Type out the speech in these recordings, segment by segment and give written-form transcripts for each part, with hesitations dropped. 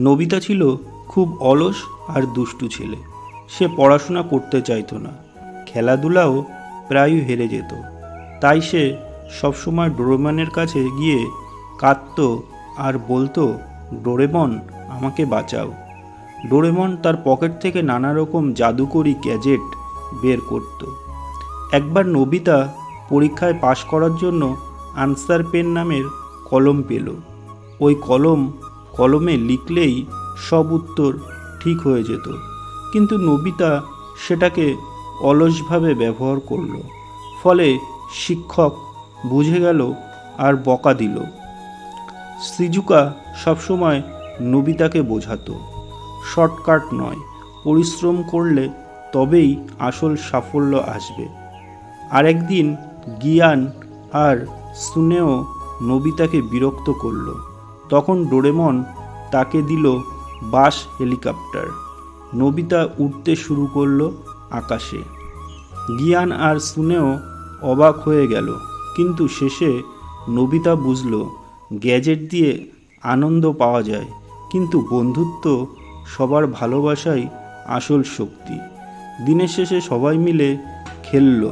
Nobita ছিল খুব অলস আর দুষ্টু ছেলে। সে পড়াশোনা করতে চাইতো না, খেলাধুলাও প্রায়ই হেরে যেত। তাই সে সবসময় ডোরেমনের কাছে গিয়ে কাঁদতো আর বলতো, ডোরেমন, আমাকে বাঁচাও। ডোরেমন তার পকেট থেকে নানা রকম জাদুকরি গ্যাজেট বের করত। একবার নোবিতা পরীক্ষায় পাশ করার জন্য আনসার পেন নামের কলম পেল। ওই কলমে লিখলেই সব উত্তর ঠিক হয়ে যেত। কিন্তু নোবিতা সেটাকে অলসভাবে ব্যবহার করল। ফলে শিক্ষক বুঝে গেল আর বকা দিল। শ্রীজুকা সবসময় নোবিতাকে বোঝাতো, শর্টকাট নয়, পরিশ্রম করলে তবেই আসল সাফল্য আসবে। আরেকদিন গিয়ান আর সুনেও নোবিতাকে বিরক্ত করল। তখন ডোরেমন তাকে দিল বাস হেলিকপ্টার। নোবিতা উঠতে শুরু করলো আকাশে। গিয়ান আর সুনেও অবাক হয়ে গেল, কিন্তু শেষে নোবিতা বুঝল গ্যাজেট দিয়ে আনন্দ পাওয়া যায়, কিন্তু বন্ধুত্ব, সবার ভালোবাসাই আসল শক্তি। দিনের শেষে সবাই মিলে খেলল,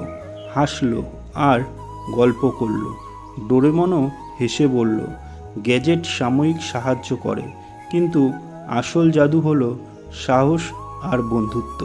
হাসলো আর গল্প করল। ডোরেমনও হেসে বলল, গ্যাজেট সাময়িক সাহায্য করে, কিন্তু আসল জাদু হলো সাহস আর বন্ধুত্ব।